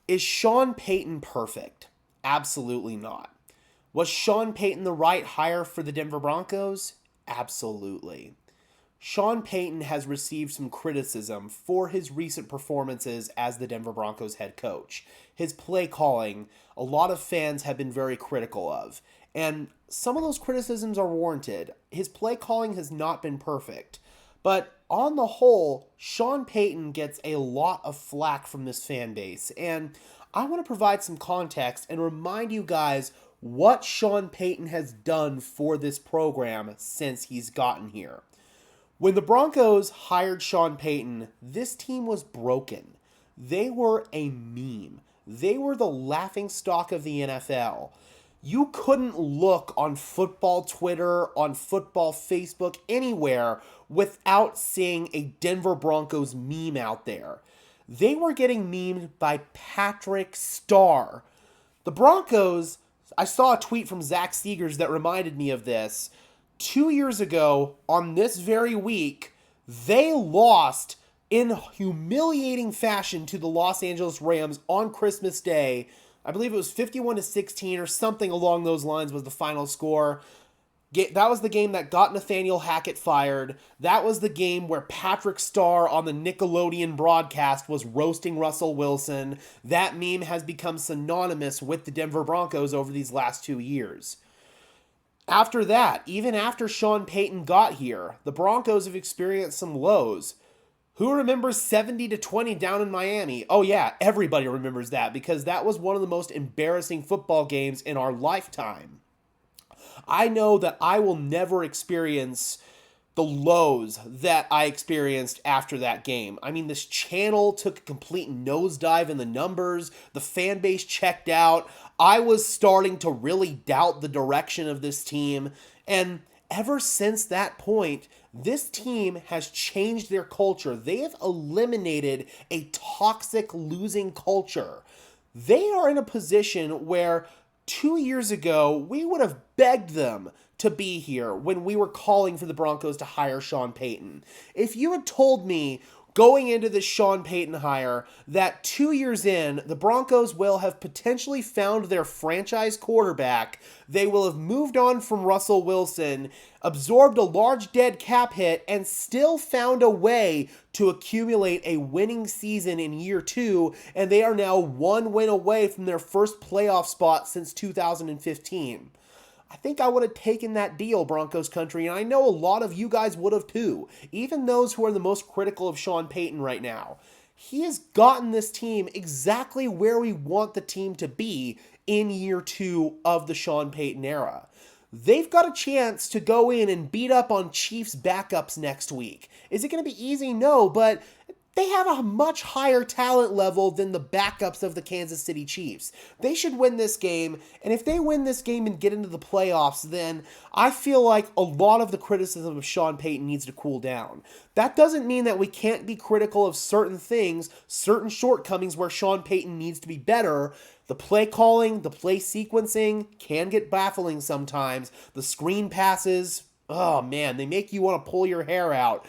Is Sean Payton perfect? Absolutely not. Was Sean Payton the right hire for the Denver Broncos? Absolutely. Sean Payton has received some criticism for his recent performances as the Denver Broncos head coach. His play calling, a lot of fans have been very critical of. And some of those criticisms are warranted. His play calling has not been perfect. But on the whole, Sean Payton gets a lot of flack from this fan base. And I want to provide some context and remind you guys what Sean Payton has done for this program since he's gotten here. When the Broncos hired Sean Payton, this team was broken. They were a meme. They were the laughingstock of the NFL. You couldn't look on football Twitter, on football Facebook, anywhere without seeing a Denver Broncos meme out there. They were getting memed by Patrick Starr. The Broncos, I saw a tweet from Zach Seegers that reminded me of this. 2 years ago, on this very week, they lost in humiliating fashion to the Los Angeles Rams on Christmas Day. I believe it was 51-16 or something along those lines was the final score. That was the game that got Nathaniel Hackett fired. That was the game where Patrick Starr on the Nickelodeon broadcast was roasting Russell Wilson. That meme has become synonymous with the Denver Broncos over these last 2 years. After that, even after Sean Payton got here, the Broncos have experienced some lows. Who remembers 70-20 down in Miami? Oh yeah, everybody remembers that because that was one of the most embarrassing football games in our lifetime. I know that I will never experience the lows that I experienced after that game. I mean, this channel took a complete nosedive in the numbers. The fan base checked out. I was starting to really doubt the direction of this team. And ever since that point, this team has changed their culture. They have eliminated a toxic losing culture. They are in a position where 2 years ago, we would have begged them to be here when we were calling for the Broncos to hire Sean Payton. If you had told me going into this Sean Payton hire that 2 years in, the Broncos will have potentially found their franchise quarterback, they will have moved on from Russell Wilson, absorbed a large dead cap hit, and still found a way to accumulate a winning season in year 2, and they are now 1 win away from their first playoff spot since 2015. I think I would have taken that deal, Broncos country, and I know a lot of you guys would have too, even those who are the most critical of Sean Payton right now. He has gotten this team exactly where we want the team to be in year 2 of the Sean Payton era. They've got a chance to go in and beat up on Chiefs backups next week. Is it going to be easy? No, but they have a much higher talent level than the backups of the Kansas City Chiefs. They should win this game, and if they win this game and get into the playoffs, then I feel like a lot of the criticism of Sean Payton needs to cool down. That doesn't mean that we can't be critical of certain things, certain shortcomings where Sean Payton needs to be better. The play calling, the play sequencing can get baffling sometimes. The screen passes, oh man, they make you want to pull your hair out.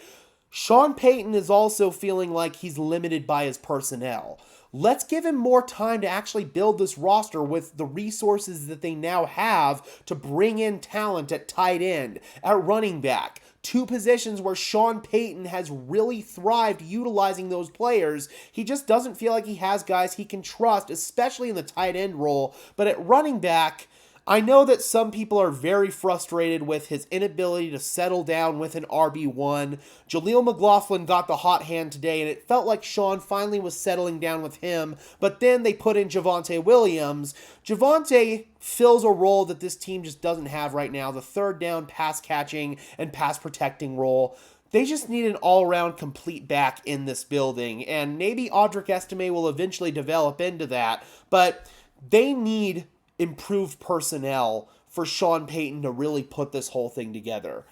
Sean Payton is also feeling like he's limited by his personnel. Let's give him more time to actually build this roster with the resources that they now have to bring in talent at tight end, at running back. 2 positions where Sean Payton has really thrived utilizing those players. He just doesn't feel like he has guys he can trust, especially in the tight end role. But at running back, I know that some people are very frustrated with his inability to settle down with an RB1. Jaleel McLaughlin got the hot hand today, and it felt like Sean finally was settling down with him, but then they put in Javonte Williams. Javonte fills a role that this team just doesn't have right now, the third down pass catching and pass protecting role. They just need an all-around complete back in this building, and maybe Audric Estime will eventually develop into that, but they need improved personnel for Sean Payton to really put this whole thing together.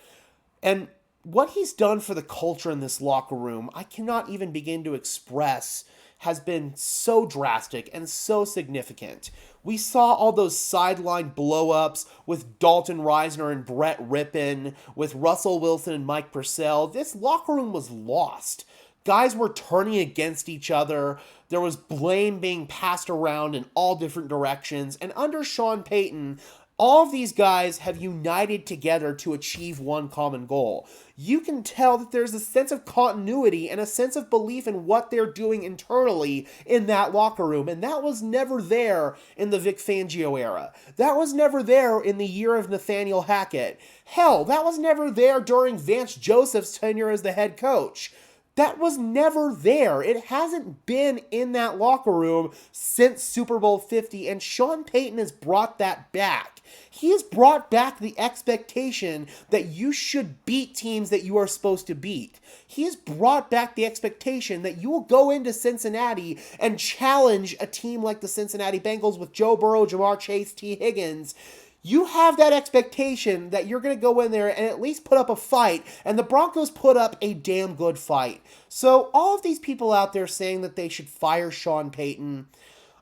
And what he's done for the culture in this locker room, I cannot even begin to express, has been so drastic and so significant. We saw all those sideline blow-ups with Dalton Reisner and Brett Rippon, with Russell Wilson and Mike Purcell. This locker room was lost. Guys were turning against each other. There was blame being passed around in all different directions. And under Sean Payton, all of these guys have united together to achieve one common goal. You can tell that there's a sense of continuity and a sense of belief in what they're doing internally in that locker room. And that was never there in the Vic Fangio era. That was never there in the year of Nathaniel Hackett. Hell, that was never there during Vance Joseph's tenure as the head coach. That was never there. It hasn't been in that locker room since Super Bowl 50, and Sean Payton has brought that back. He has brought back the expectation that you should beat teams that you are supposed to beat. He has brought back the expectation that you will go into Cincinnati and challenge a team like the Cincinnati Bengals with Joe Burrow, Jamar Chase, T. Higgins. You have that expectation that you're going to go in there and at least put up a fight, and the Broncos put up a damn good fight. So all of these people out there saying that they should fire Sean Payton,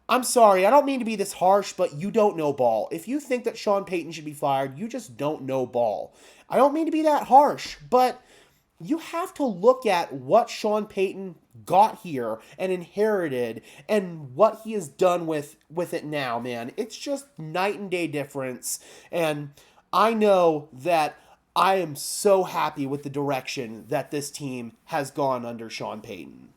I'm sorry, I don't mean to be this harsh, but you don't know ball. If you think that Sean Payton should be fired, you just don't know ball. I don't mean to be that harsh, but you have to look at what Sean Payton got here and inherited and what he has done with it now, man. It's just night and day difference. And I know that I am so happy with the direction that this team has gone under Sean Payton.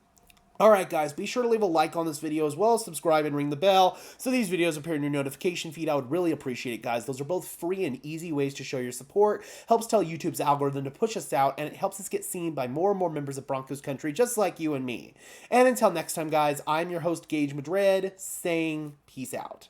Alright guys, be sure to leave a like on this video as well as subscribe and ring the bell so these videos appear in your notification feed. I would really appreciate it, guys. Those are both free and easy ways to show your support. Helps tell YouTube's algorithm to push us out, and it helps us get seen by more and more members of Broncos country just like you and me. And until next time, guys, I'm your host Gage Madrid saying peace out.